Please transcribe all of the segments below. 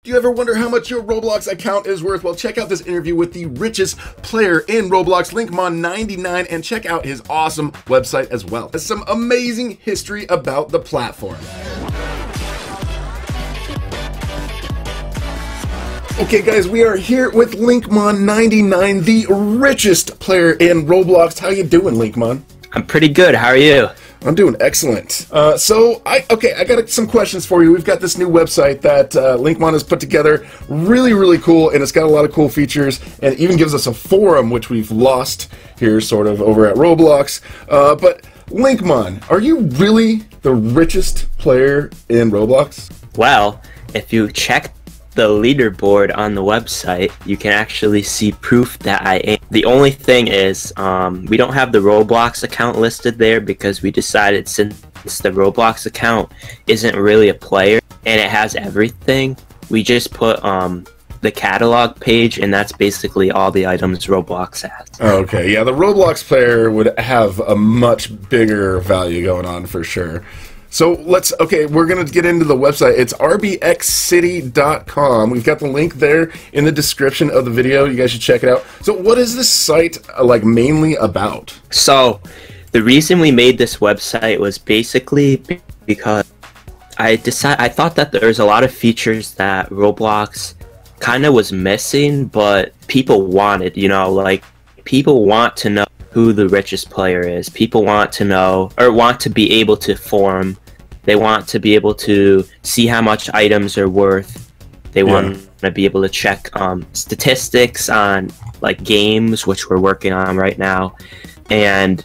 Do you ever wonder how much your Roblox account is worth? Well, check out this interview with the richest player in Roblox, Linkmon99, and check out his awesome website as well. There's some amazing history about the platform. Okay guys, we are here with Linkmon99, the richest player in Roblox. How you doing, Linkmon? I'm pretty good. How are you? I'm doing excellent. I got some questions for you. We've got this new website that Linkmon has put together. Really cool, and it's got a lot of cool features, and it even gives us a forum, which we've lost here sort of over at Roblox. But Linkmon, are you really the richest player in Roblox? Well, if you check the leaderboard on the website, you can actually see proof that I am. The only thing is, we don't have the Roblox account listed there because we decided since the Roblox account isn't really a player and it has everything, we just put the catalog page, and that's basically all the items Roblox has. Okay, yeah, the Roblox player would have a much bigger value going on for sure. So we're going to get into the website. It's rbxcity.com. We've got the link there in the description of the video. You guys should check it out. So what is this site mainly about? So the reason we made this website was basically because I thought that there's a lot of features that Roblox kind of was missing, but people wanted, people want to know who the richest player is. People want to know, or want to be able to form. They want to be able to see how much items are worth. They want to be able to check statistics on games, which we're working on right now, and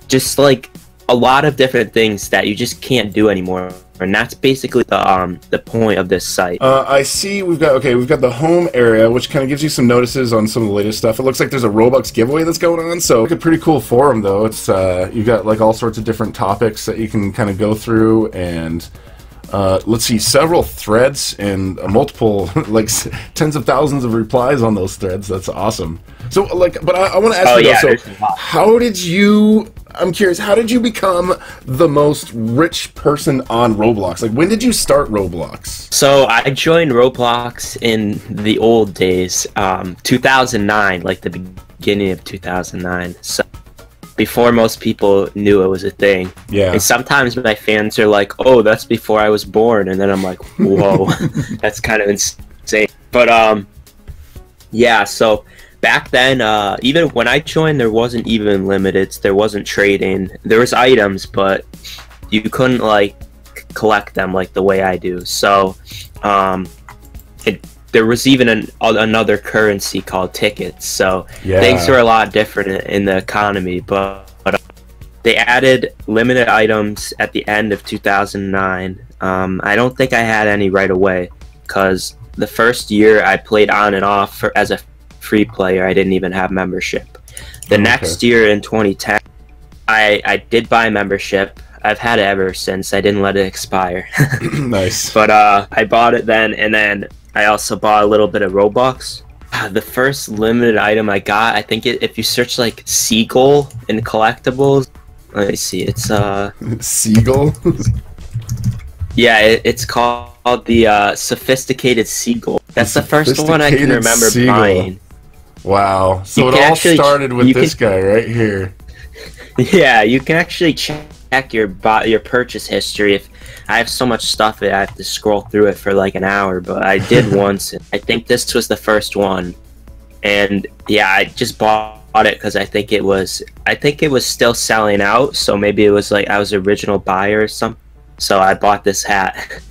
just a lot of different things that you just can't do anymore. And that's basically the point of this site. I see we've got the home area, which kind of gives you some notices on some of the latest stuff. It looks like there's a Robux giveaway that's going on, so it's a pretty cool forum though. It's you've got all sorts of different topics that you can kind of go through, and let's see, several threads and multiple tens of thousands of replies on those threads. That's awesome. So but I want to ask you though, so how did you, I'm curious, how did you become the most rich person on Roblox? When did you start Roblox? So I joined Roblox in the old days, 2009, the beginning of 2009. So before most people knew it was a thing. Yeah. And sometimes my fans are like, "Oh, that's before I was born," and then I'm like, "Whoa, that's kind of insane." But yeah. So back then, even when I joined, there wasn't even limiteds. There wasn't trading. There was items, but you couldn't collect them the way I do. So there was even another currency called tickets. So things were a lot different in the economy. But they added limited items at the end of 2009. I don't think I had any right away because the first year I played on and off as a free player. I didn't even have membership. The next year in 2010, I did buy membership. I've had it ever since. I didn't let it expire. Nice. But I bought it then, and then I also bought a little bit of Robux. The first limited item I got, I think if you search Seagull in collectibles, let me see, it's Seagull? Yeah, it's called the Sophisticated Seagull. That's the first one I can remember buying. Wow. So it all started with this guy right here. Yeah, you can actually check your purchase history. If I have so much stuff I have to scroll through it for an hour, but I did once. I think this was the first one, and yeah, I just bought it because I think it was still selling out, so maybe it was I was an original buyer or something. So I bought this hat,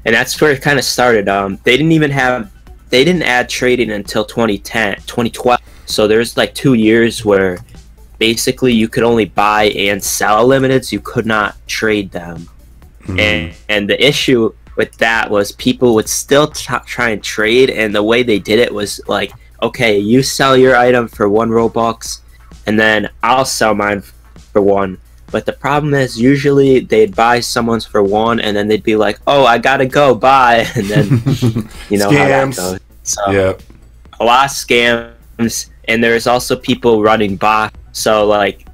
and that's where it kind of started. They didn't add trading until 2012. So there's 2 years where basically you could only buy and sell limiteds. You could not trade them. And the issue with that was people would still try and trade, and the way they did it was okay, you sell your item for 1 Robux, and then I'll sell mine for 1. But the problem is usually they'd buy someone's for 1, and then they'd be like, "Oh, I gotta go, bye," and then how that goes. So a lot of scams, and there's also people running bots. So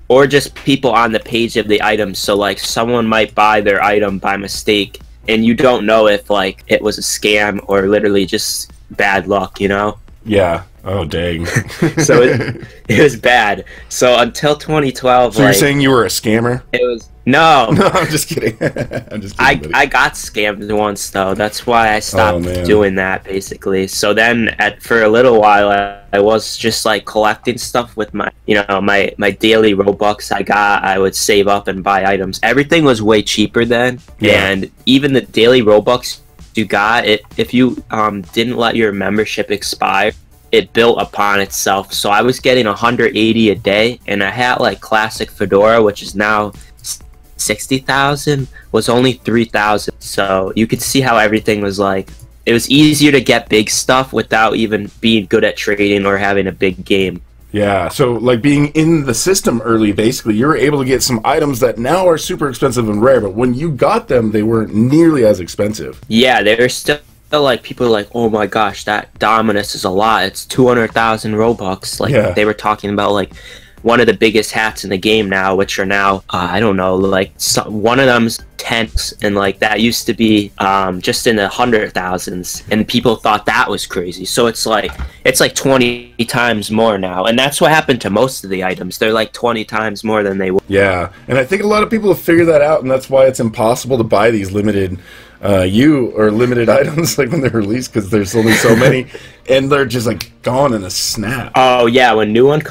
or just people on the page of the item. So someone might buy their item by mistake and you don't know if like it was a scam or literally just bad luck, you know? Yeah. Oh, dang. So it was bad. So until 2012, so you're saying you were a scammer? It was no. No, I'm just kidding. I'm just kidding. I got scammed once though. That's why I stopped doing that basically. So then for a little while I was just like collecting stuff with my my daily Robux I would save up and buy items. Everything was way cheaper then, and even the daily Robux you got it if you didn't let your membership expire, it built upon itself. So I was getting 180 a day, and I had like classic Fedora, which is now 60,000, was only 3,000. So you could see how everything was like, it was easier to get big stuff without even being good at trading or having a big game. Yeah, so like being in the system early, basically, you were able to get some items that now are super expensive and rare, but when you got them, they weren't nearly as expensive. Yeah, they were still like, people are like, oh my gosh, that Dominus is a lot. It's 200,000 Robux. Like they were talking about like one of the biggest hats in the game now, which are now I don't know, like one of them's tens, and like that used to be just in the 100,000s, and people thought that was crazy. So it's like 20 times more now, and that's what happened to most of the items. They're like 20 times more than they were. Yeah, and I think a lot of people have figured that out, and that's why it's impossible to buy these limited limited items like when they're released, because there's only so many and they're just like gone in a snap. Oh yeah, when new ones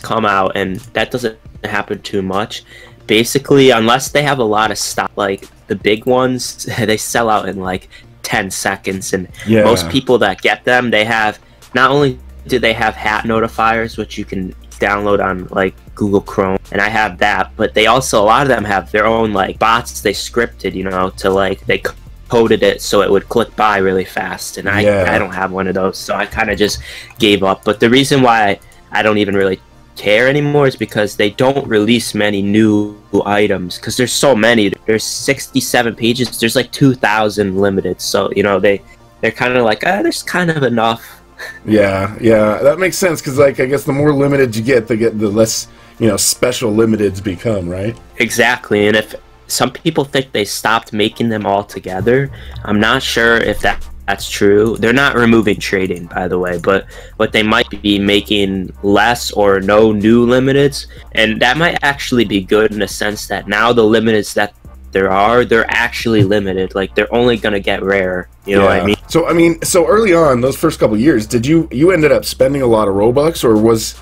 come out, and that doesn't happen too much, basically, unless they have a lot of stock, like the big ones, they sell out in like 10 seconds, and most people that get them, they have, not only do they have hat notifiers, which you can download on like Google Chrome, and I have that, but they also, a lot of them have their own like bots they scripted, to like, they coded it so it would click by really fast, and I don't have one of those, so I kind of just gave up. But the reason why I don't even really care anymore is because they don't release many new items, because there's so many. There's 67 pages, there's like 2,000 limited, so they're kind of like, there's kind of enough. Yeah, that makes sense, because like I guess the more limited you get, the less special limiteds become, right? Exactly. And if some people think they stopped making them altogether, I'm not sure if that's true. They're not removing trading, by the way, but what they might be making less or no new limiteds, and that might actually be good in the sense that now the limiteds that they're actually limited. Like, they're only gonna get rare. You know what I mean? So early on, those first couple years, did you ended up spending a lot of Robux, or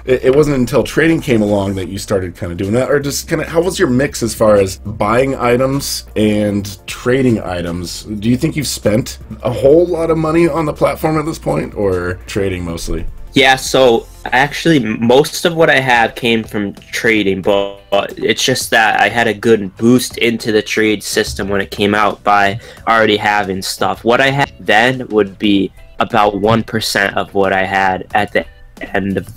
it wasn't until trading came along that you started kind of doing that, or just kind of, how was your mix as far as buying items and trading items? Do you think you've spent a whole lot of money on the platform at this point, or trading mostly? Yeah, so actually most of what I had came from trading, but it's just that I had a good boost into the trade system when it came out by already having stuff. What I had then would be about 1% of what I had at the end of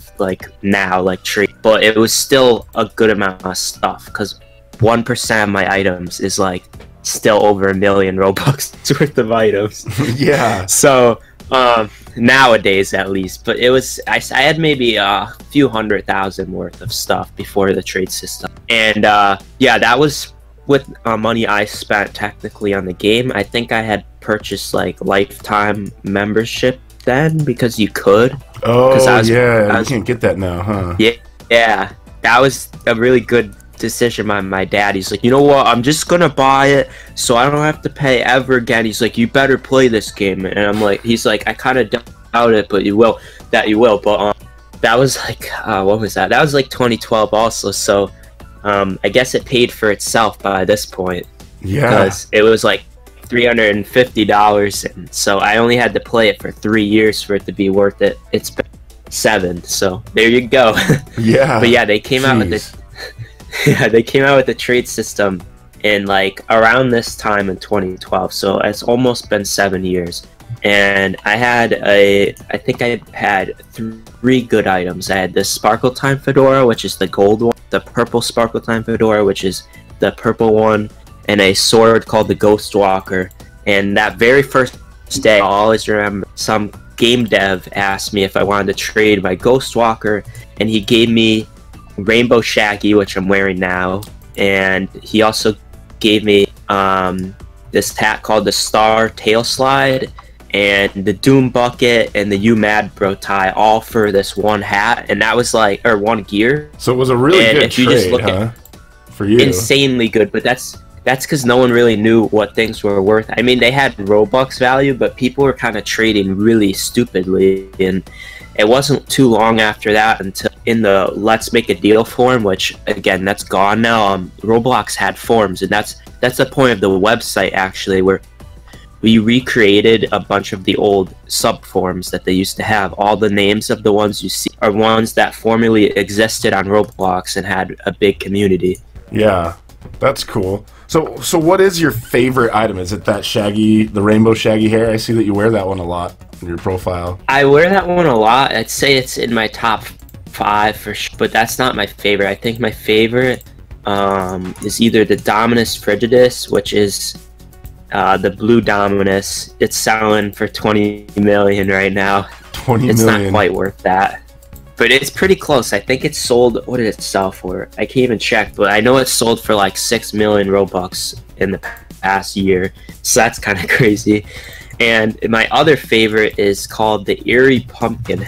trade, but it was still a good amount of stuff, because 1% of my items is like still over 1 million Robux worth of items. Yeah. So nowadays at least, but it was, I had maybe a few 100,000 worth of stuff before the trade system, and that was with money I spent technically on the game. I think I had purchased like lifetime membership then, because you could. Oh, you can't get that now, huh? Yeah, that was a really good decision by my dad. He's like, you know what, I'm just gonna buy it so I don't have to pay ever again. He's like, you better play this game, and I'm like, he's like, I kind of doubt it, but you will. But that was like what was that was like 2012 also, so I guess it paid for itself by this point. Yeah, because it was like $350, and so I only had to play it for 3 years for it to be worth it. It's been 7, so there you go. Yeah. But yeah, they came out with this. Yeah, they came out with the trade system in like around this time in 2012, so it's almost been 7 years. And I think I had 3 good items. I had the Sparkle Time Fedora, which is the gold one, the purple Sparkle Time Fedora, which is the purple one, and a sword called the Ghost Walker. And that very first day, I'll always remember, some game dev asked me if I wanted to trade my Ghost Walker, and he gave me Rainbow Shaggy, which I'm wearing now, and he also gave me this hat called the Star Tail Slide, and the Doom Bucket, and the You Mad Bro tie, all for this one hat, and that was like, or one gear. So it was a really good trade, huh? For you. Insanely good, but that's because no one really knew what things were worth. I mean, they had Robux value, but people were kind of trading really stupidly, and it wasn't too long after that until in the Let's Make a Deal forum, which again, that's gone now. Roblox had forums, and that's the point of the website actually, where we recreated a bunch of the old sub forums that they used to have. All the names of the ones you see are ones that formerly existed on Roblox and had a big community. Yeah, that's cool. So what is your favorite item? Is it that shaggy, the rainbow shaggy hair? I see that you wear that one a lot in your profile. I wear that one a lot. I'd say it's in my top 5 for sure, but that's not my favorite. I think my favorite is either the Dominus Frigidus, which is the blue Dominus. It's selling for 20 million right now. 20 it's million. Not quite worth that. But it's pretty close. I think it sold, what did it sell for? I can't even check, but I know it sold for like 6 million Robux in the past year. So that's kind of crazy. And my other favorite is called the Eerie Pumpkin.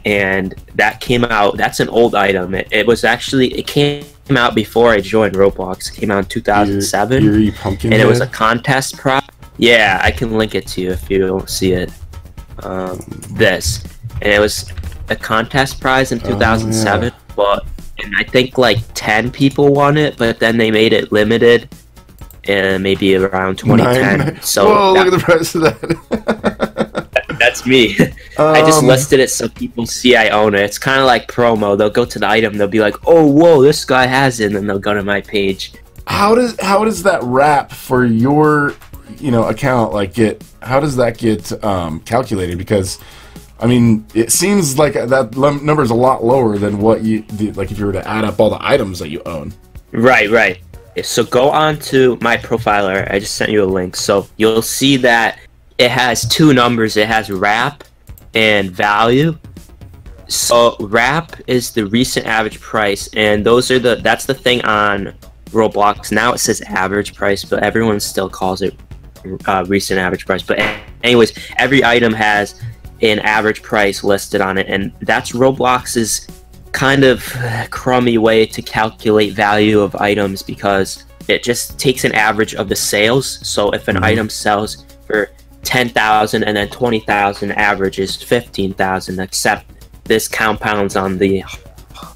And that came out, that's an old item. It came out before I joined Roblox. It came out in 2007. Eerie Pumpkin. And it was a contest prize. Yeah, I can link it to you if you don't see it. This. And it was a contest prize in 2007, but and I think like 10 people won it, but then they made it limited, and maybe around 2010. So whoa, look at the price of that. That's me. I just listed it so people see I own it. It's kind of like promo. They'll go to the item, they'll be like, "Oh, whoa, this guy has it," and then they'll go to my page. How does that wrap for your account? Like, how does that get calculated? Because I mean, it seems like that number is a lot lower than what you like if you were to add up all the items that you own. Right. So go on to my profiler. I just sent you a link. So you'll see that it has 2 numbers. It has wrap and value. So wrap is the recent average price, and that's the thing on Roblox. Now it says average price, but everyone still calls it recent average price. But anyways, every item has an average price listed on it, and that's Roblox's kind of crummy way to calculate value of items, because it just takes an average of the sales. So if an item sells for 10,000 and then 20,000, average is 15,000, except this compounds on the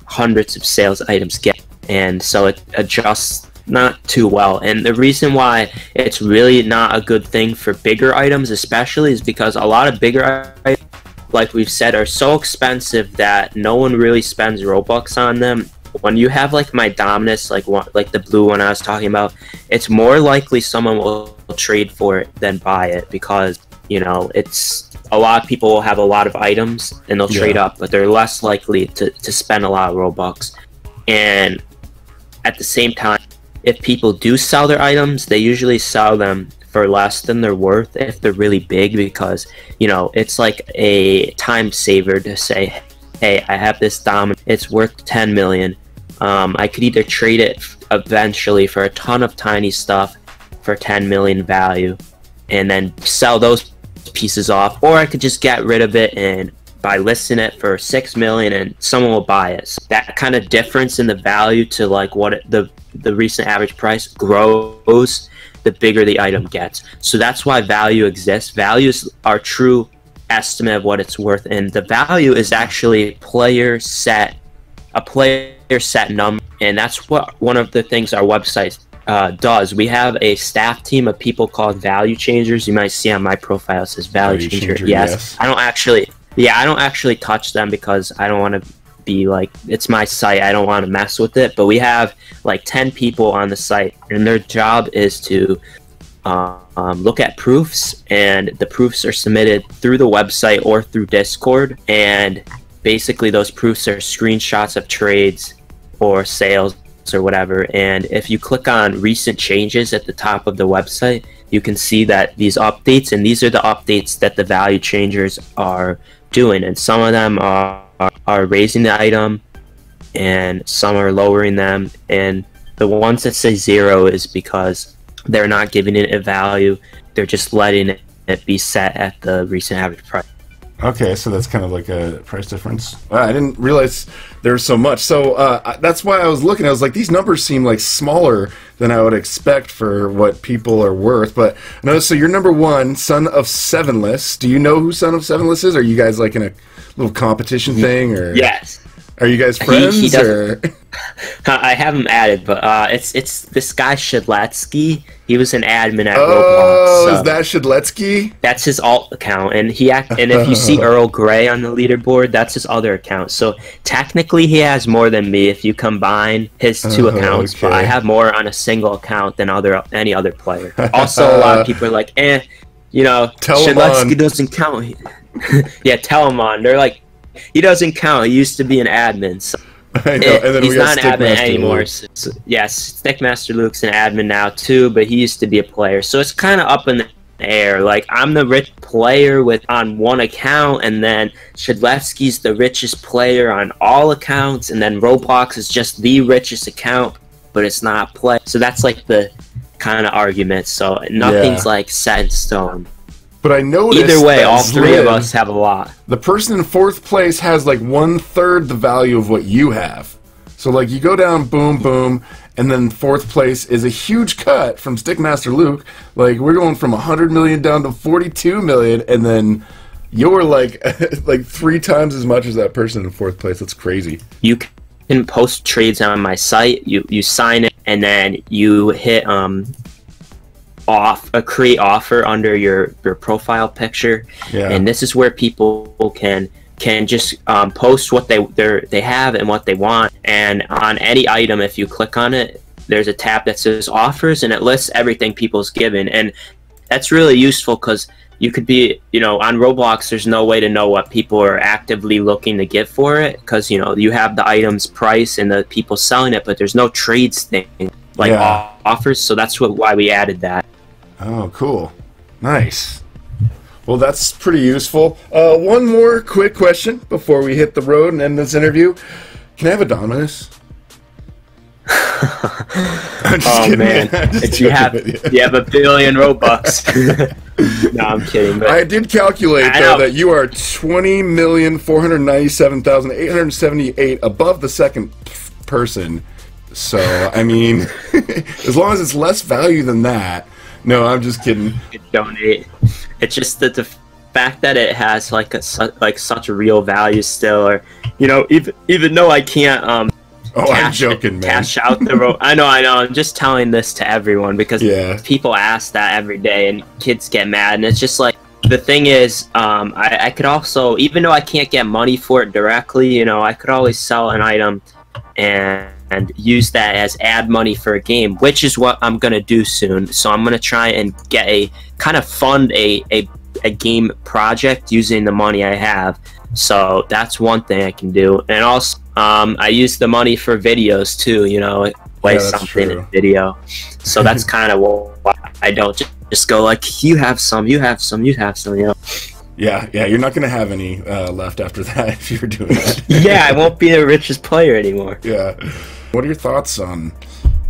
hundreds of sales items get, and so it adjusts not too well. And the reason why it's really not a good thing for bigger items especially is because a lot of bigger items, like we've said, are so expensive that no one really spends Robux on them. When you have like my Dominus, like the blue one I was talking about, it's more likely someone will trade for it than buy it, because it's a lot of people will have a lot of items and they'll trade up, but they're less likely to spend a lot of Robux. And at the same time, if people do sell their items, they usually sell them for less than they're worth if they're really big, because it's like a time saver to say, hey, I have this Dominant, it's worth 10 million. I could either trade it eventually for a ton of tiny stuff for 10 million value and then sell those pieces off, or I could just get rid of it and by listing it for 6 million and someone will buy it. So that kind of difference in the value to like what the recent average price grows the bigger the item gets. So that's why value exists. Values are true estimate of what it's worth, and the value is actually a player set number, and that's what one of the things our website does. We have a staff team of people called value changers. You might see on my profile it says value changer. Yes. I don't actually touch them because I don't want to be like, it's my site, I don't want to mess with it. But we have like 10 people on the site, and their job is to look at proofs, and the proofs are submitted through the website or through Discord, and basically those proofs are screenshots of trades or sales or whatever. And if you click on recent changes at the top of the website, you can see that these updates, and these are the updates that the value changers are doing, and some of them are raising the item and some are lowering them, and the ones that say 0 is because they're not giving it a value. They're just letting it be set at the recent average price. Okay, so that's kind of like a price difference. I didn't realize there's so much. So that's why I was looking. I was like, these numbers seem like smaller than I would expect for what people are worth. But no, so you're number one, Son of Sevenless. Do you know who Son of Sevenless is? Are you guys like in a little competition thing? Or yes. Are you guys friends? He or? I have him added, but it's this guy Shadletsky. He was an admin at Roblox. Oh, is that Shadletsky? That's his alt account, and and if you see Earl Grey on the leaderboard, that's his other account. So technically, he has more than me if you combine his two accounts. Okay. But I have more on a single account than any other player. Also, a lot of people are like, Shadletsky doesn't count. Yeah, tell him on. They're like, he doesn't count. He used to be an admin. So I know. And then he's not an admin anymore. Luke. So, yes, Stickmaster Luke's an admin now too, but he used to be a player. So it's kind of up in the air. Like, I'm the rich player on one account, and then Shadletsky's the richest player on all accounts, and then Roblox is just the richest account, but it's not play. So that's like the kind of argument. So nothing's like set in stone. But I noticed either way, all three of us have a lot. The person in fourth place has like 1/3 the value of what you have. So like you go down, boom, boom, and then fourth place is a huge cut from Stickmaster Luke. Like we're going from 100 million down to 42 million, and then you're like like 3 times as much as that person in fourth place. That's crazy. You can post trades on my site. You sign it, and then you hit create offer under your profile picture, and this is where people can just post what they have and what they want. And on any item, if you click on it, there's a tab that says offers, and it lists everything people's given. And that's really useful because you could be, on Roblox, there's no way to know what people are actively looking to give for it, because you have the item's price and the people selling it, but there's no trades thing like offers. So that's why we added that. Oh, cool. Nice. Well, that's pretty useful. One more quick question before we hit the road and end this interview. Can I have a Dominus? I'm just kidding, man. If you have a billion Robux. No, I'm kidding. But I did calculate, though, that you are 20,497,878 above the second person. So, I mean, as long as it's less value than that. No, I'm just kidding. You could donate. It's just that the fact that it has such a real value still, or even though I can't I'm joking, man. Cash out the I know. I'm just telling this to everyone because people ask that every day, and kids get mad, and it's just like the thing is, I could also, even though I can't get money for it directly, I could always sell an item and use that as ad money for a game, which is what I'm gonna do soon. So I'm gonna try and get fund a game project using the money I have. So that's one thing I can do. And also I use the money for videos too, play something in video. So that's kind of what I don't just go like, you have some, you have some, you have some, Yeah, you're not going to have any left after that if you're doing that. Yeah, I won't be the richest player anymore. Yeah. What are your thoughts on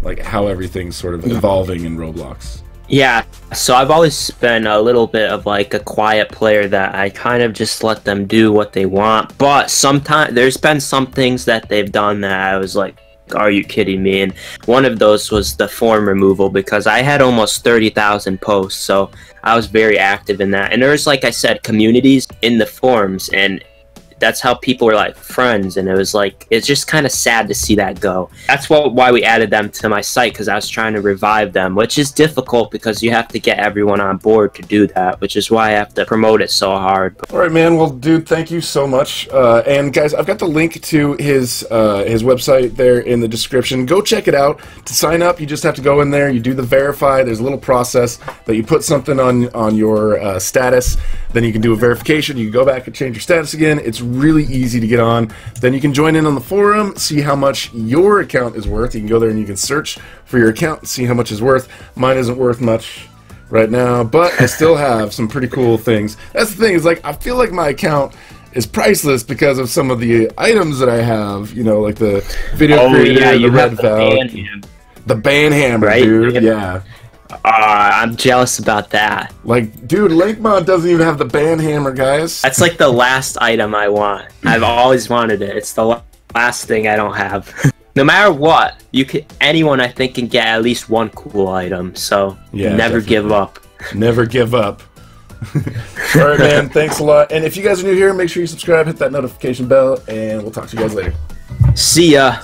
like how everything's sort of evolving in Roblox? Yeah, so I've always been a little bit of like a quiet player that I kind of just let them do what they want. But sometimes there's been some things that they've done that I was like, are you kidding me? And one of those was the form removal, because I had almost 30,000 posts, so I was very active in that. And there's, like I said, communities in the forums, and that's how people were like friends, and it was like, it's just kind of sad to see that go. That's why we added them to my site, because I was trying to revive them, which is difficult because you have to get everyone on board to do that, which is why I have to promote it so hard. All right, man. Well, dude, thank you so much. And guys, I've got the link to his website there in the description. Go check it out. To sign up, you just have to go in there. You do the verify. There's a little process that you put something on your status. Then you can do a verification. You can go back and change your status again. It's really easy to get on. Then you can join in on the forum, see how much your account is worth. You can go there and you can search for your account and see how much it's worth. Mine isn't worth much right now, but I still have some pretty cool things. That's the thing, is like I feel like my account is priceless because of some of the items that I have, like the video creator, the red valve, the band hammer, right? Dude. Yeah. I'm jealous about that. Like, dude, Linkmon doesn't even have the band hammer, guys. That's like the last item I want. I've always wanted it. It's the last thing I don't have. No matter what, anyone I think can get at least one cool item. So Yeah, never definitely. give up. Never give up. All right, man. Thanks a lot. And if you guys are new here, make sure you subscribe, hit that notification bell, and we'll talk to you guys later. See ya.